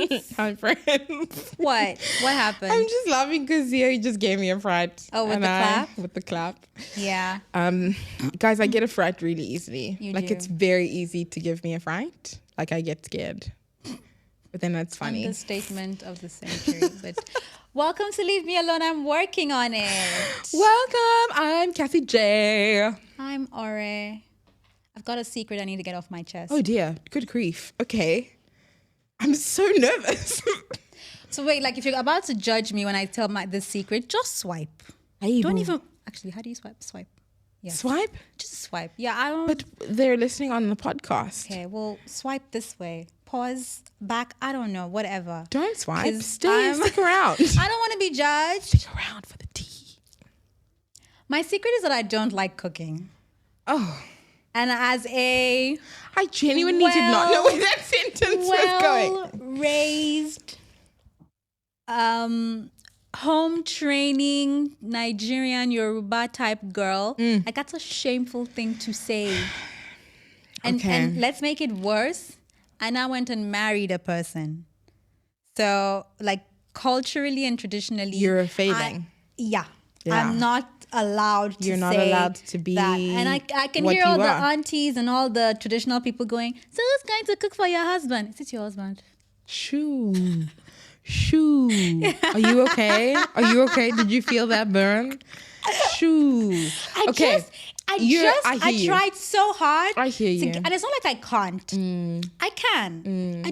friends. Hi, friends. What happened? I'm just laughing because he just gave me a fright. Oh, with the clap? With the clap. Yeah. Guys, I get a fright really easily. You like do. it's very easy to give me a fright. Like I get scared. But then that's funny. Understatement of the century. But welcome to Leave Me Alone. I'm working on it. Welcome. I'm Kathy J. I'm Ore. I've got a secret I need to get off my chest. Oh dear. Good grief. Okay. I'm so nervous. So wait, like if you're about to judge me when I tell this secret, just swipe. Don't even actually. How do you swipe? Swipe. Yeah. Swipe? Just swipe. Yeah, I don't. But they're listening on the podcast. Okay, well, swipe this way. Pause. Back. I don't know. Whatever. Don't swipe. 'Cause Stick around. I don't want to be judged. Stick around for the tea. My secret is that I don't like cooking. Oh. And as a I genuinely did not know where that sentence was going. raised, home training Nigerian Yoruba type girl, like that's a shameful thing to say. And let's make it worse. I now went and married a person. So like culturally and traditionally, You're failing. Yeah. Yeah. I'm not allowed to You're not say allowed to be that. And I can what hear all you the are. aunties and all the traditional people going, so who's going to cook for your husband? Is it your husband? Shoo. Shoo. Are you okay? Are you okay? Did you feel that burn? Shoo. I tried so hard. I hear you. And it's not like I can't. I can.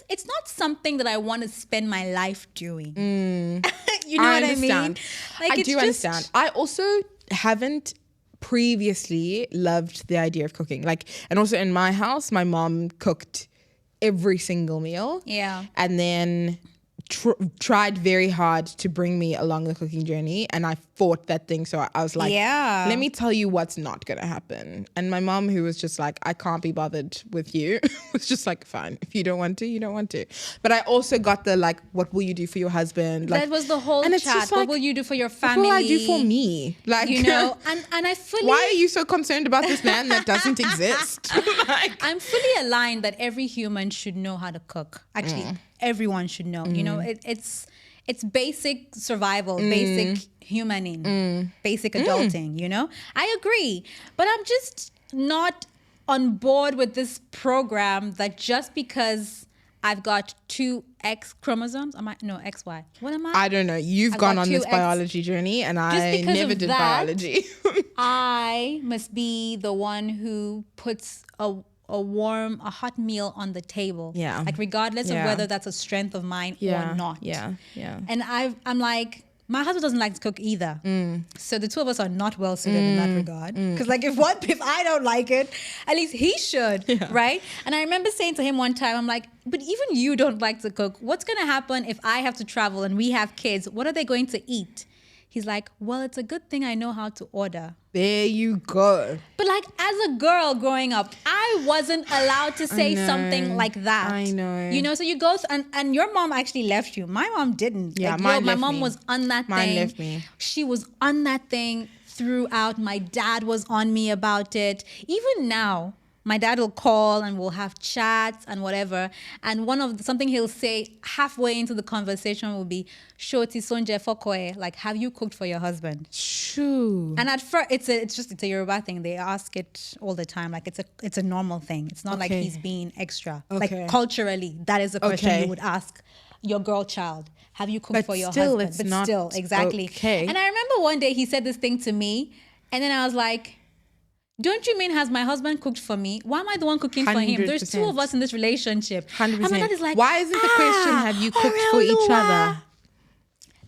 It's not something that I want to spend my life doing. You know what I mean? Like, I do understand. I also haven't previously loved the idea of cooking. Like, and also in my house, my mom cooked every single meal. Yeah. And then tried very hard to bring me along the cooking journey, and I fought that thing. So I was like, Yeah. let me tell you what's not gonna happen. And my mom, who was just like, I can't be bothered with you, was just like, fine, if you don't want to, you don't want to. But I also got the like, what will you do for your husband? Like, That was the whole and it's chat. just What like, will you do for your family? what will I do for me? Like, You know, and I fully... why are you so concerned about this man that doesn't exist? Like, I'm fully aligned that every human should know how to cook. Actually, everyone should know. You know, it's basic survival, basic humaning, basic adulting, you know? I agree. But I'm just not on board with this program that just because I've got two X chromosomes, XY. What am I? I don't know. You've I've gone got on two this X- biology journey, and I because never of did that, biology. I must be the one who puts a hot meal on the table. Yeah. Like regardless of Yeah. whether that's a strength of mine Yeah. or not. Yeah. And I'm like, my husband doesn't like to cook either. So the two of us are not well suited in that regard. Because like if I don't like it, at least he should, right? And I remember saying to him one time, I'm like, but even you don't like to cook. What's going to happen if I have to travel and we have kids? What are they going to eat? He's like, well, it's a good thing I know how to order. There you go. But like as a girl growing up, I wasn't allowed to say something like that. I know. You know, so you go and your mom actually left you. My mom didn't. Yeah, like, mine my left mom me. was on that Mine thing. left me. She was on that thing throughout. My dad was on me about it. Even now, my dad will call and we'll have chats and whatever. And something he'll say halfway into the conversation will be, "Shoti sonje fokoe," like, have you cooked for your husband? Shoo. And at first, it's a Yoruba thing. They ask it all the time. Like it's a normal thing. It's not like Okay. he's being extra. Okay. Like culturally, that is a question Okay. you would ask your girl child. Have you cooked But for your still, husband? it's But not still, exactly. okay. And I remember one day he said this thing to me, and then I was like, don't you mean has my husband cooked for me? Why am I the one cooking for him? There's two of 100%. us in this relationship. 100%. And my dad is like, why isn't the question, have you cooked for each Oreoluwa. other?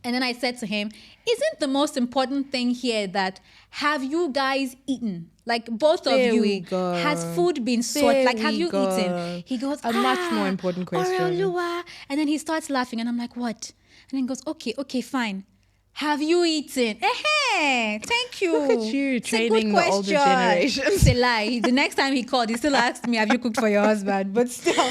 And then I said to him, isn't the most important thing here that have you guys eaten? Like both of There you, we go. has food been sought? There Like have we you go. eaten? He goes, A much more important question. Oreoluwa. And then he starts laughing and I'm like, what? And then he goes, okay, fine. Have you eaten? Thank you. Look at you, It's a good training the older question. generations. It's a lie. The next time he called, he still asked me, have you cooked for your husband? But still,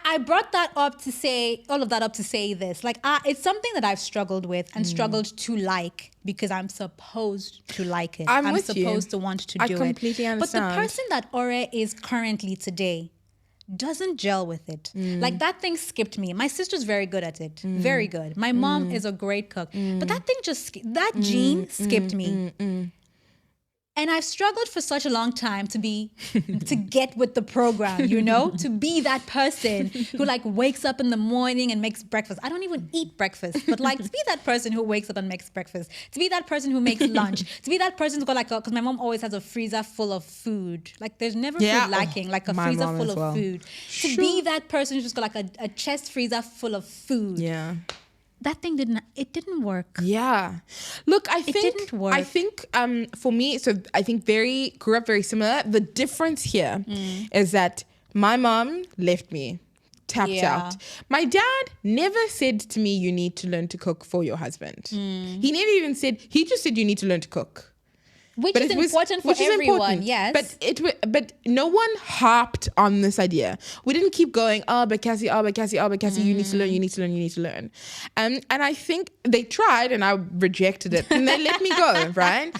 I brought that up to say, all of that up to say this. Like, it's something that I've struggled with and struggled to like because I'm supposed to like it. I'm with you. supposed to want to I do it. completely understand. But the person that Ore is currently today doesn't gel with it. Like that thing skipped me. My sister's very good at it. Very good. My mom is a great cook. But that thing that gene skipped me. And I've struggled for such a long time to get with the program, you know, to be that person who like wakes up in the morning and makes breakfast. I don't even eat breakfast, but like to be that person who wakes up and makes breakfast, to be that person who makes lunch, to be that person who's got like because my mom always has a freezer full of food. Like there's never food lacking, like a freezer full of food. To be that person who's just got like a chest freezer full of food. Yeah. That thing didn't work. Yeah. Look, I think didn't work. I think for me, so I think grew up very similar. The difference here is that my mom left me, tapped out. My dad never said to me, you need to learn to cook for your husband. He never even said, he just said you need to learn to cook. Which is important for everyone, yes. But no one harped on this idea. We didn't keep going, but Cassie, you need to learn. And I think they tried and I rejected it and they let me go, right?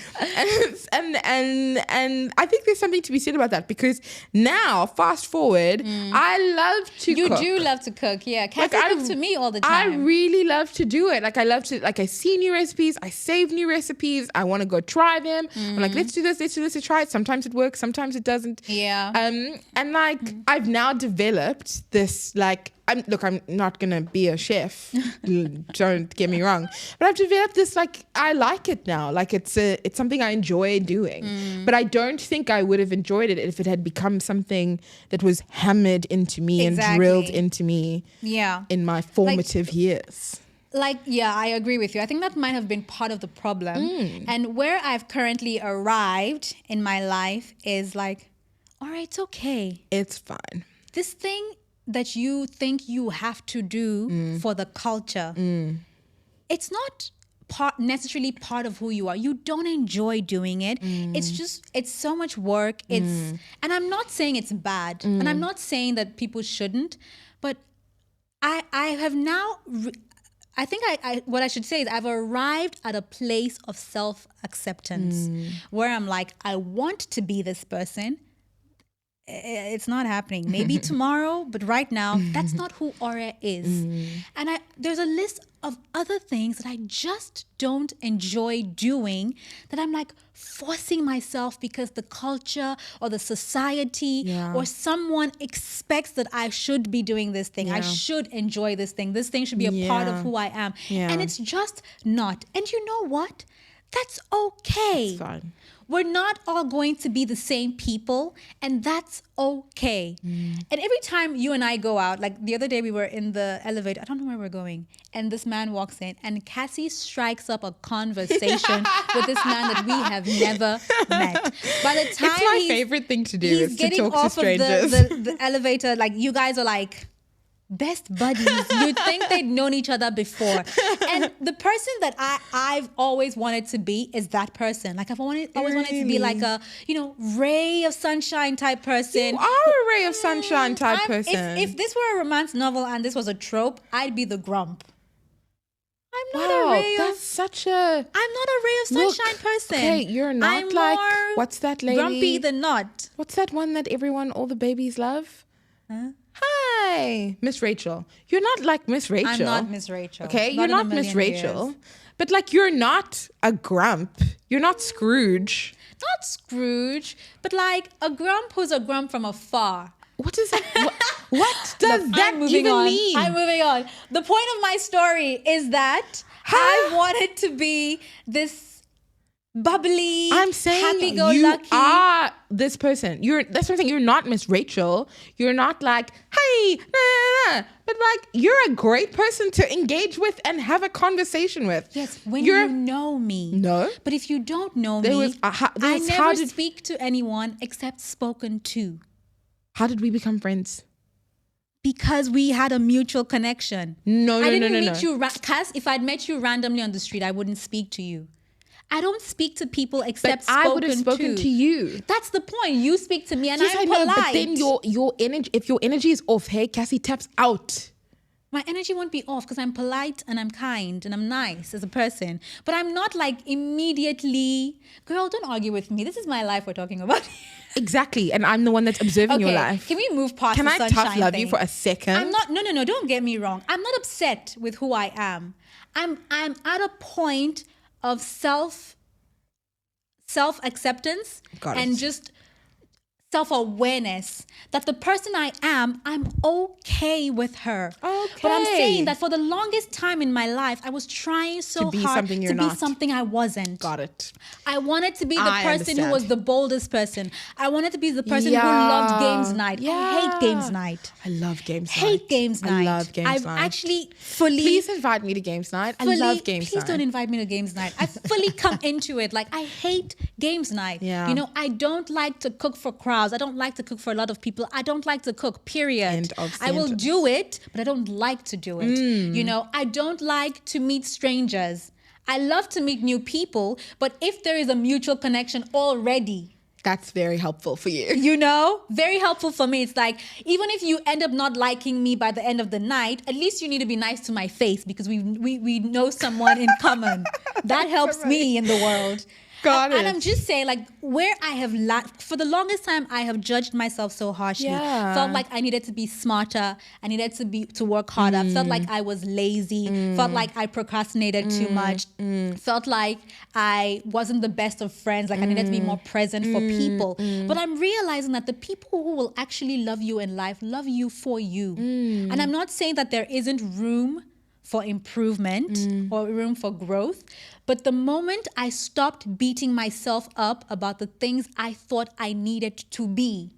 And I think there's something to be said about that because now, fast forward, I love to cook. You do love to cook, yeah. Cassie cooks to me all the time. I really love to do it. Like I love to, like I see new recipes, I save new recipes, I want to go try them. I'm like, let's do this, let's try it. Sometimes it works, sometimes it doesn't. Yeah. And like I've now developed this like I'm not gonna be a chef. Don't get me wrong, but I've developed this like I like it now. Like it's something I enjoy doing. But I don't think I would have enjoyed it if it had become something that was hammered into me and drilled into me. Yeah. In my formative years. Like, yeah, I agree with you. I think that might have been part of the problem. And where I've currently arrived in my life is like, all right, it's okay. It's fine. This thing that you think you have to do for the culture, it's not necessarily part of who you are. You don't enjoy doing it. It's so much work. And I'm not saying it's bad. And I'm not saying that people shouldn't, but I have now... I think what I should say is I've arrived at a place of self-acceptance where I'm like, I want to be this person. It's not happening. Maybe tomorrow, but right now, that's not who Aura is. And there's a list of other things that I just don't enjoy doing that I'm like forcing myself because the culture or the society or someone expects that I should be doing this thing. I should enjoy this thing. This thing should be a part of who I am. And it's just not. And you know what? That's okay. It's fine. We're not all going to be the same people, and that's okay. And every time you and I go out, like the other day we were in the elevator, I don't know where we're going, and this man walks in, and Cassie strikes up a conversation with this man that we have never met. By the time it's my favorite thing to do is to talk to strangers. The elevator, like you guys are like best buddies. You'd think they'd known each other before. And the person that I've always wanted to be is that person. Like I've always wanted to be like a, ray of sunshine type person. You are a ray of sunshine type person. If this were a romance novel and this was a trope, I'd be the grump. I'm not a ray of sunshine person. Okay, you're not like, what's that lady? Grumpy the Nut. What's that one that all the babies love? Huh? Hi, Miss Rachel. You're not like Miss Rachel. I'm not Miss Rachel. Okay, you're not Miss Rachel. Years. But like, you're not a grump. You're not Scrooge. Not Scrooge, but like a grump who's a grump from afar. What is that? What does that even mean? I'm moving on. The point of my story is that I wanted to be this bubbly, I'm saying happy-go-lucky. You are this person. That's what I'm saying. You're not Miss Rachel. You're not like, hey, but like you're a great person to engage with and have a conversation with. Yes, when you know me. No. But if you don't know me, I never speak to anyone except spoken to. How did we become friends? Because we had a mutual connection. No. I didn't meet you, Cass. If I'd met you randomly on the street, I wouldn't speak to you. I don't speak to people except spoken to. I would have spoken to you. That's the point. You speak to me and yes, I'm polite. But then your energy, if your energy is off, hey, Cassie taps out. my energy won't be off because I'm polite and I'm kind and I'm nice as a person. But I'm not like immediately, girl, don't argue with me. This is my life we're talking about. Exactly. And I'm the one that's observing your life. Can we move past Can the I sunshine tough love thing? you for a second? I'm not, no, don't get me wrong. I'm not upset with who I am. I'm at a point of self-acceptance and just self-awareness that the person I am, I'm okay with her. Okay. But I'm saying that for the longest time in my life, I was trying so be hard something you're to be not. something I wasn't. Got it. I wanted to be the I person who understand. was the boldest person. I wanted to be the person who Yeah. loved games night. I hate games night. I love games night. Hate games night. I love games I've night. actually fully... Please invite me to games night. I love games Please night. don't invite me to games night. I fully come into it. Like, I hate games night. Yeah. You know, I don't like to cook for crowds. I don't like to cook for a lot of people. I don't like to cook, period. End of I will sentence. do it, but I don't like to do it. You know, I don't like to meet strangers. I love to meet new people, but if there is a mutual connection already, That's very helpful for you. you know, very helpful for me. It's like, even if you end up not liking me by the end of the night, at least you need to be nice to my face because we know someone in common. That helps me in the world. Got And it. I'm just saying, like, where I have for the longest time, I have judged myself so harshly. Yeah. Felt like I needed to be smarter. I needed to work harder. Felt like I was lazy. Felt like I procrastinated too much. Felt like I wasn't the best of friends. Like I needed to be more present for people. But I'm realizing that the people who will actually love you in life love you for you. And I'm not saying that there isn't room for improvement or room for growth. But the moment I stopped beating myself up about the things I thought I needed to be,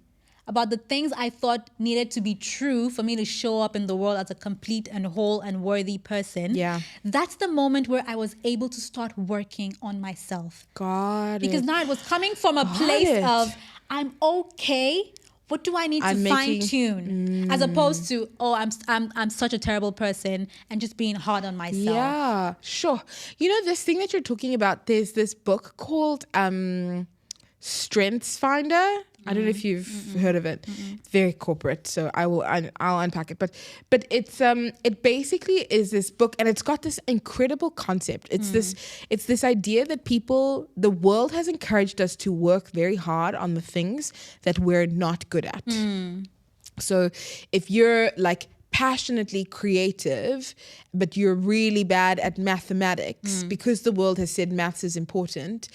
about the things I thought needed to be true for me to show up in the world as a complete and whole and worthy person, Yeah. that's the moment where I was able to start working on myself. Got Because it. now it was coming from a place it. of, I'm okay. What do I need to I'm fine making- tune? As opposed to, oh, I'm such a terrible person and just being hard on myself. Yeah, sure. You know, this thing that you're talking about, there's this book called Strengths Finder. I don't know if you've heard of it. It's very corporate, so I'll unpack it. But it's it basically is this book, and it's got this incredible concept. It's this idea that the world has encouraged us to work very hard on the things that we're not good at. So if you're like passionately creative, but you're really bad at mathematics, because the world has said maths is important,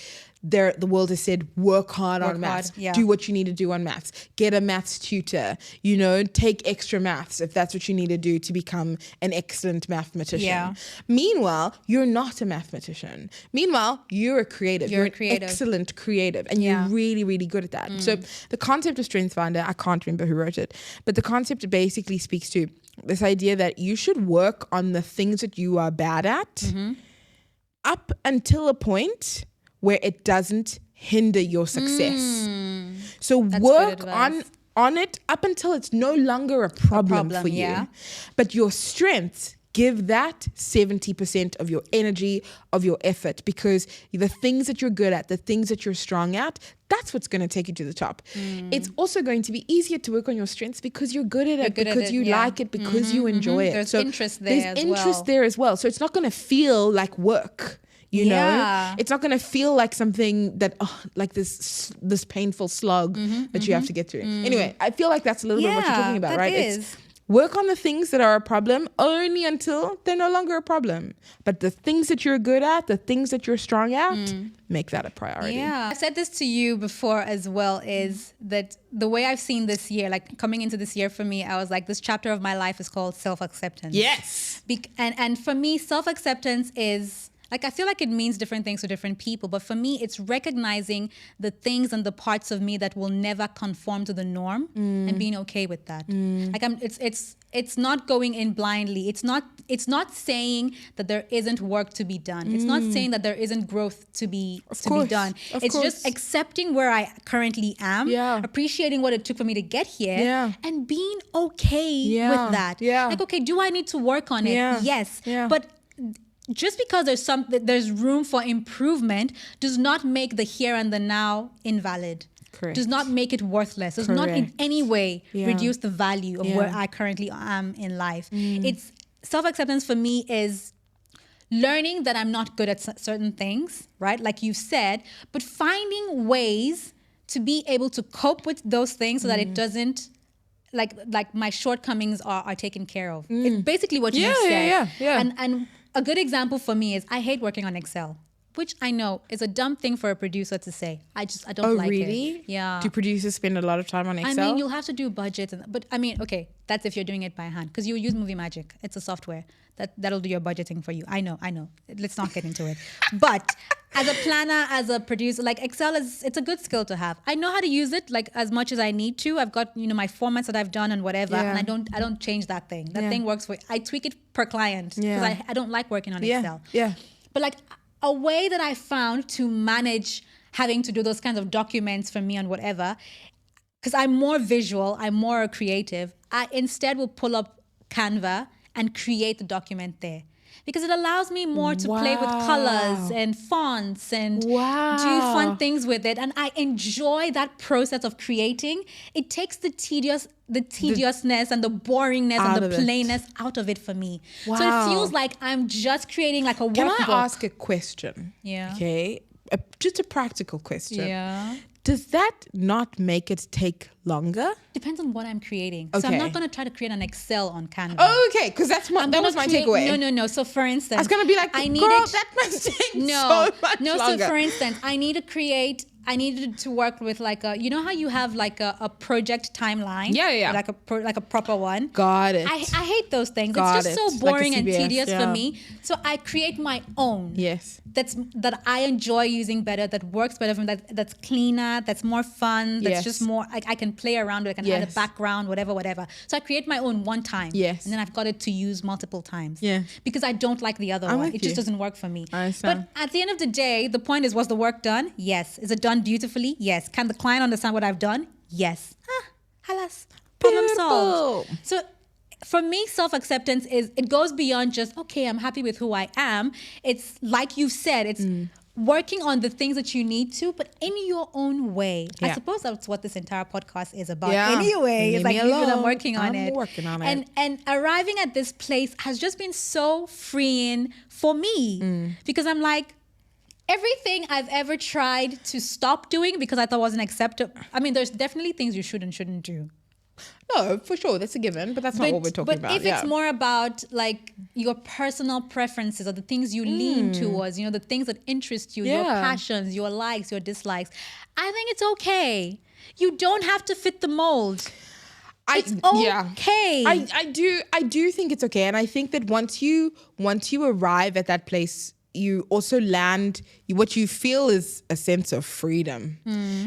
the world has said work hard on maths, hard, yeah. do what you need to do on maths, get a maths tutor, you know, take extra maths if that's what you need to do to become an excellent mathematician. Yeah. Meanwhile, you're not a mathematician. Meanwhile, you're a creative. You're a an creative. excellent creative, and Yeah. you're really, really good at that. So the concept of Strengths Finder, I can't remember who wrote it, but the concept basically speaks to this idea that you should work on the things that you are bad at up until a point where it doesn't hinder your success. So That's work good advice. on it up until it's no longer a problem for you. yeah. But your strengths, give that 70% of your energy, of your effort, because the things that you're good at, the things that you're strong at, that's what's going to take you to the top. It's also going to be easier to work on your strengths because you're good at it, good at because it, you yeah. like it, because you enjoy it. There's interest there There's as interest well. there as well. So it's not going to feel like work. You know, Yeah. it's not going to feel like something that, like this painful slog that you have to get through. Anyway, I feel like that's a little bit what you're talking about, that right? is. It's work on the things that are a problem only until they're no longer a problem. But the things that you're good at, the things that you're strong at, make that a priority. Yeah. I've said this to you before as well, is that the way I've seen this year, like coming into this year for me, I was like, this chapter of my life is called self-acceptance. Yes. And for me, self-acceptance is, like, I feel like it means different things to different people, but for me, it's recognizing the things and the parts of me that will never conform to the norm and being okay with that. Like, it's not going in blindly. It's not saying that there isn't work to be done. It's not saying that there isn't growth to be done. Of It's course. just accepting where I currently am, Yeah. appreciating what it took for me to get here, Yeah. and being okay Yeah. with that. Yeah. Like, okay, do I need to work on it? Yeah. Yes. Yeah. But just because there's room for improvement does not make the here and the now invalid. Correct. Does not make it worthless. Does not in Correct. any way Yeah. reduce the value of Yeah. where I currently am in life. It's self-acceptance for me is learning that I'm not good at certain things, right? Like you said, but finding ways to be able to cope with those things so that it doesn't, like my shortcomings are taken care of. It's basically what you said. Yeah. And a good example for me is I hate working on Excel, which I know is a dumb thing for a producer to say. I don't like it. Oh, really? Yeah. Do producers spend a lot of time on Excel? I mean, you'll have to do budgets, but I mean, okay, that's if you're doing it by hand, because you use Movie Magic. It's a software that'll do your budgeting for you. I know. Let's not get into it. But as a planner, as a producer, like Excel it's a good skill to have. I know how to use it like as much as I need to. I've got, my formats that I've done and whatever, and I don't change that thing. That thing works for, I tweak it per client because I don't like working on Excel. Yeah. But like a way that I found to manage having to do those kinds of documents for me and whatever, because I'm more visual, I'm more creative, I instead will pull up Canva and create the document there. Because it allows me more to play with colors and fonts and do fun things with it. And I enjoy that process of creating. It takes the tediousness and the boringness and the plainness out of it for me. Wow. So it feels like I'm just creating like a workbook. Can I ask a question? Yeah. Okay. Just a practical question. Yeah. Does that not make it take longer? Depends on what I'm creating. Okay. So I'm not going to try to create an Excel on Canva. Oh, okay. Because that was my takeaway. No. So for instance, I was going to be like, that must take so much longer. So for instance, I needed to work with like you know how you have like a project timeline? Yeah. Like a proper one. Got it. I hate those things. Got it's just so Like boring a and CBS, tedious for me. So I create my own. Yes. That I enjoy using better, that works better for me, that's cleaner, that's more fun, that's just more, I can play around with it, I can add a background, whatever. So I create my own one time. Yes. And then I've got it to use multiple times. Yeah. Because I don't like the other one. It just doesn't work for me. I understand. But at the end of the day, the point is, was the work done? Yes. Is it done beautifully? Yes. Can the client understand what I've done? Yes. Halas. Problem solved. So for me, self-acceptance it goes beyond just, okay, I'm happy with who I am. It's like you said, it's working on the things that you need to, but in your own way. Yeah. I suppose that's what this entire podcast is about. Yeah. Anyway, it's like I'm working on I'm it. working on it. And arriving at this place has just been so freeing for me because I'm like, everything I've ever tried to stop doing because I thought wasn't acceptable. I mean, there's definitely things you should and shouldn't do. No, for sure. That's a given, but that's not what we're talking about. But if it's more about like your personal preferences or the things you lean towards, the things that interest you, your passions, your likes, your dislikes, I think it's okay. You don't have to fit the mold. It's okay. I do think it's okay. And I think that once you arrive at that place, you also land what you feel is a sense of freedom,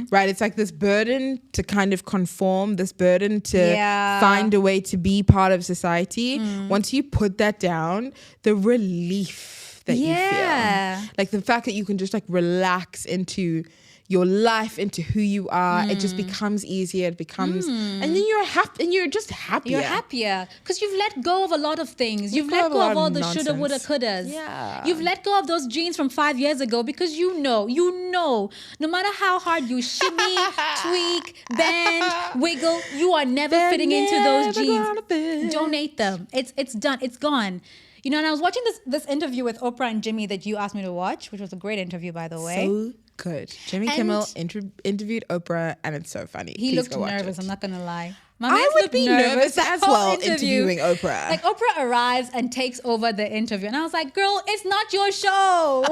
right? It's like this burden to kind of conform, this burden to find a way to be part of society. Once you put that down, the relief that you feel, like the fact that you can just like relax into your life, into who you are, it just becomes easier. It becomes, and then you're happy, and you're just happier. You're happier because you've let go of a lot of things. You've let go of all the nonsense. shoulda, woulda, couldas. Yeah. You've let go of those jeans from 5 years ago because you know, no matter how hard you shimmy, tweak, bend, wiggle, you are never fitting into those jeans. Donate them. It's done. It's gone. And I was watching this interview with Oprah and Jimmy that you asked me to watch, which was a great interview, by the way. So good. Jimmy Kimmel interviewed Oprah, and it's so funny. He Please looked nervous. I'm not gonna lie. I would be nervous as well interviewing Oprah. Like Oprah arrives and takes over the interview, and I was like, "Girl, it's not your show.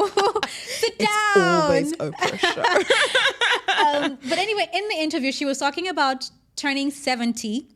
Sit down." It's always Oprah's show. But anyway, in the interview, she was talking about turning 70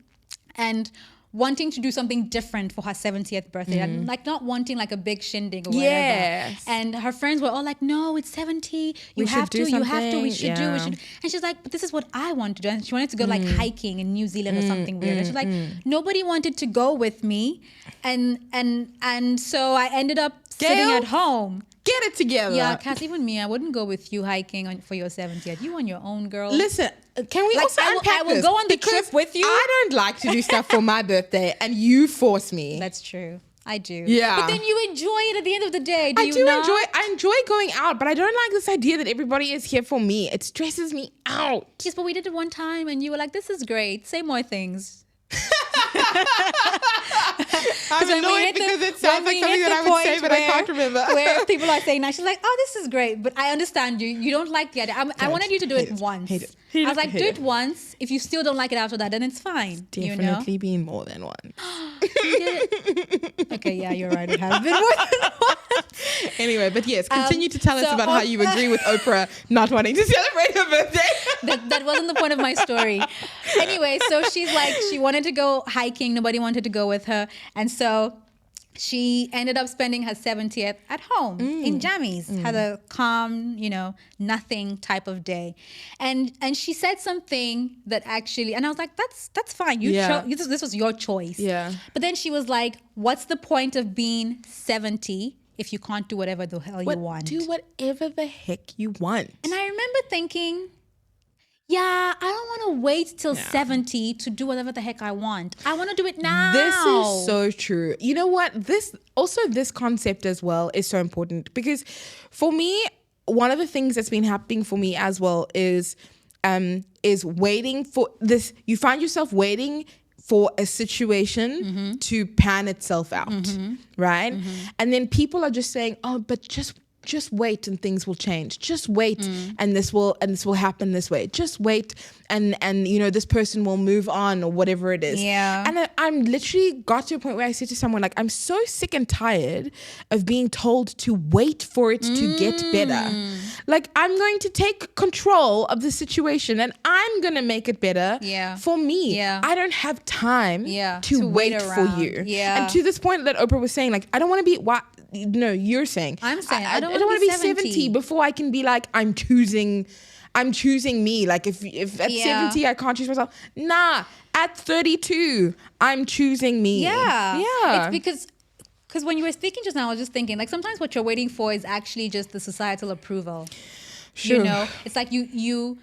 and wanting to do something different for her 70th birthday, and like not wanting like a big shindig or whatever. Yes. And her friends were all like, "No, it's 70. We should do we something." should do. And she's like, "But this is what I want to do." And she wanted to go like hiking in New Zealand or something weird. And she's like, "Nobody wanted to go with me, and so I ended up sitting at home." Get it together. Yeah, Cass, even me, I wouldn't go with you hiking for your 70th. You on your own, girl. Listen, can we also unpack I will this? go on the Because trip with you. I don't like to do stuff for my birthday, and you force me. That's true. I do. Yeah. But then you enjoy it at the end of the day. Do I you do not? I enjoy going out, but I don't like this idea that everybody is here for me. It stresses me out. Yes, but we did it one time and you were like, "This is great. Say more things." I'm annoyed because it sounds like something that I would say, but I can't remember. Where people are saying now, she's like, oh, this is great, but I understand you. You don't like the idea. I wanted you to do it once. Hate it. I was like, do it once. If you still don't like it after that, then it's fine. Definitely been more than one. Okay, yeah, you're right. It has been more than one. Anyway, but yes, continue to tell us about how you agree with Oprah not wanting to celebrate her birthday. That wasn't the point of my story. Anyway, so she's like, she wanted to go hiking. Nobody wanted to go with her. And so she ended up spending her 70th at home in jammies, had a calm, nothing type of day. And she said something that actually, and I was like, that's fine. This was your choice. Yeah. But then she was like, what's the point of being 70 if you can't do whatever the hell you want? Do whatever the heck you want. And I remember thinking, yeah, I don't want to wait till 70 to do whatever the heck I want. I want to do it now. This is so true. You know what? This concept as well is so important because for me, one of the things that's been happening for me as well is waiting for this. You find yourself waiting for a situation to pan itself out, right? And then people are just saying, oh, but just wait and things will change. Just wait and this will happen this way. Just wait and this person will move on or whatever it is. Yeah. And I'm literally got to a point where I said to someone, like, I'm so sick and tired of being told to wait for it to get better. Like, I'm going to take control of the situation and I'm going to make it better for me. Yeah. I don't have time to wait for you. Yeah. And to this point that Oprah was saying, like, I don't want to be no, you're saying. I'm saying I don't want to be 70 before I can be like, I'm choosing me. Like if at 70 I can't choose myself. Nah, at 32 I'm choosing me. Yeah. Yeah. It's because when you were speaking just now, I was just thinking, like, sometimes what you're waiting for is actually just the societal approval. Sure. It's like you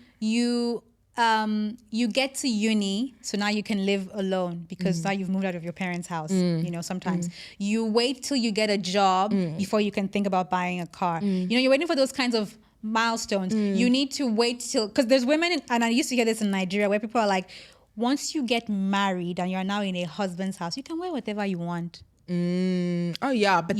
get to uni, so now you can live alone because now you've moved out of your parents' house. Sometimes you wait till you get a job before you can think about buying a car. You're waiting for those kinds of milestones. You need to wait till, because there's women, and I used to hear this in Nigeria, where people are like, once you get married and you're now in a husband's house, you can wear whatever you want. Oh yeah, but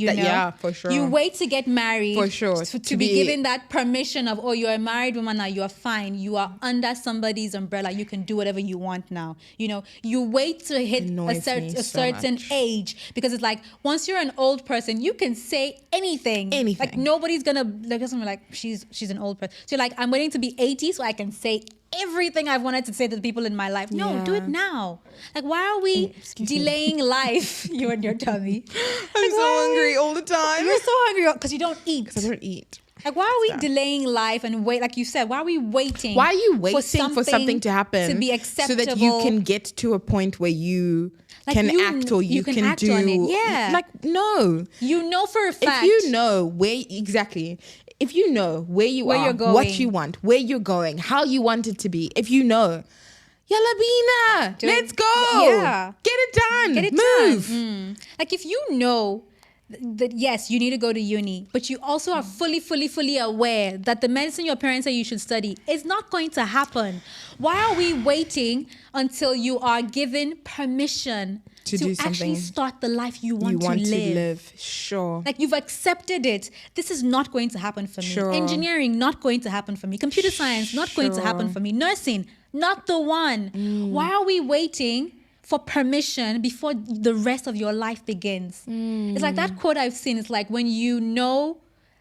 for sure. You wait to get married for sure to be given that permission of, oh, you're a married woman now, you're fine, you are under somebody's umbrella, you can do whatever you want now. You wait to hit a certain age, because it's like, once you're an old person, you can say anything. Like, nobody's gonna like she's an old person. So you're like, I'm waiting to be 80 so I can say everything I've wanted to say to the people in my life. No, do it now. Like, why are we delaying life? You and your tummy. I'm so hungry all the time. You're so hungry because you don't eat. Because I don't eat. Like, why are we delaying life and wait? Like you said, why are we waiting? Why are you waiting for something to happen to be acceptable, so that you can get to a point where you can act or you can act do? on it. Yeah. Like, no. You know for a fact. If you know where you are, going, what you want, where you're going, how you want it to be, if you know, Yalla Bina, let's go. Yeah. Get it done. Get it Move. done. Like, if you know that, yes, you need to go to uni, but you also are fully aware that the medicine your parents say you should study is not going to happen. Why are we waiting until you are given permission to do actually something start the life you want to live? Sure. Like, you've accepted it. This is not going to happen for me. Sure. Engineering, not going to happen for me. Computer science, not going to happen for me. Nursing, not the one. Why are we waiting for permission before the rest of your life begins? It's like that quote I've seen. It's like, when you know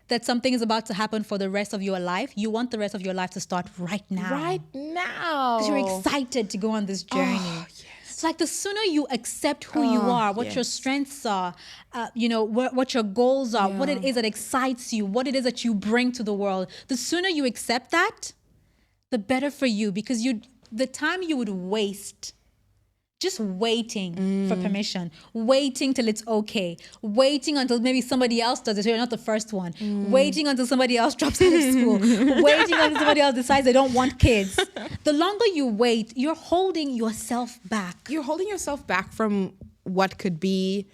that something is about to happen for the rest of your life, you want the rest of your life to start right now. Right now. Because you're excited to go on this journey. Oh, yes. It's like, the sooner you accept who you are, what your strengths are, what your goals are, what it is that excites you, what it is that you bring to the world, the sooner you accept that, the better for you. Because the time you would waste just waiting for permission, waiting till it's okay, waiting until maybe somebody else does it so you're not the first one, waiting until somebody else drops out of school, waiting until somebody else decides they don't want kids. The longer you wait, you're holding yourself back. You're holding yourself back from what could be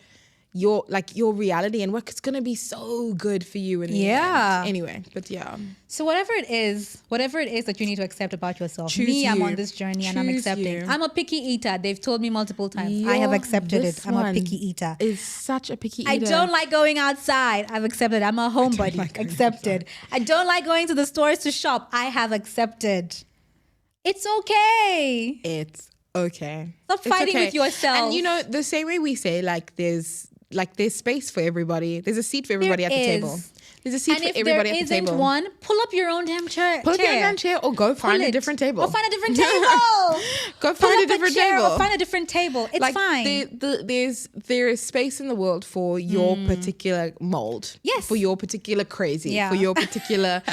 your reality and work. It's gonna be so good for you in the end. Anyway, but yeah. So whatever it is that you need to accept about yourself. Choose I'm you. on this journey and I'm Choose accepting. you. I'm a picky eater. They've told me multiple times. I have accepted it. I'm a picky eater. Is such a picky eater. I don't like going outside. I've accepted. I'm a homebody. Accepted. I don't like going to the stores to shop. I have accepted. It's okay. It's okay. Stop fighting with yourself. And you know, the same way we say there's space for everybody. There's a seat for everybody at the table. There's a seat for everybody at the table. And if there isn't one, pull up your own damn chair. Pull up your own damn chair or go find a different table. Go find a different table. Go find a different table. Or find a different table. It's fine. There is space in the world for your particular mold. Yes. For your particular crazy. Yeah. For your particular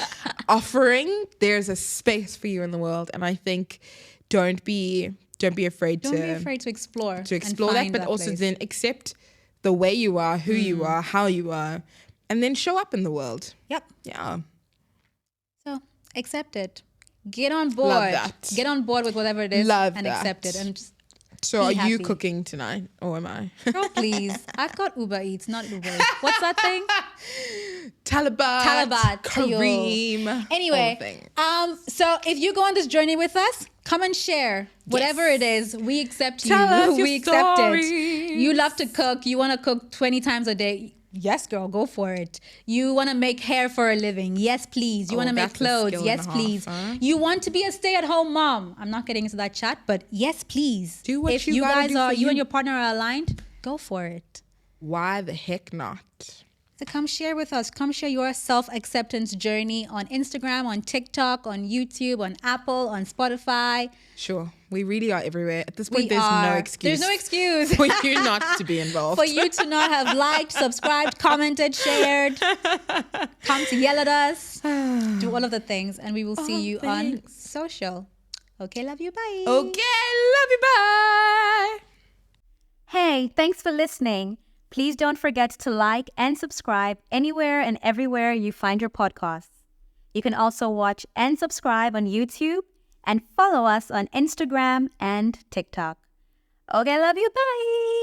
offering. There's a space for you in the world. And I think don't be afraid to explore. To explore that, but also then accept the way you are, who you are, how you are, and then show up in the world. Yep. Yeah. So accept it. Get on board. Love that. Get on board with whatever it is accept it. And just so are you cooking tonight or am I? Girl, please. I've got Uber Eats, not Uber Eats. What's that thing? Talabat, Kareem. Anyway, so if you go on this journey with us, come and share whatever it is. We accept you. We accept it. You love to cook. You want to cook 20 times a day. Yes, girl, go for it. You want to make hair for a living. Yes, please. You want to make clothes. Yes, please. You want to be a stay-at-home mom. I'm not getting into that chat, but yes, please. Do what if you guys are, you and your partner are aligned, go for it. Why the heck not? So come share with us. Come share your self-acceptance journey on Instagram, on TikTok, on YouTube, on Apple, on Spotify. Sure. We really are everywhere. At this point, there's no excuse. There's no excuse. For you not to be involved. For you to not have liked, subscribed, commented, shared. Come to yell at us. Do all of the things. And we will see you on social. Okay, love you. Bye. Okay, love you. Bye. Hey, thanks for listening. Please don't forget to like and subscribe anywhere and everywhere you find your podcasts. You can also watch and subscribe on YouTube and follow us on Instagram and TikTok. Okay, love you. Bye.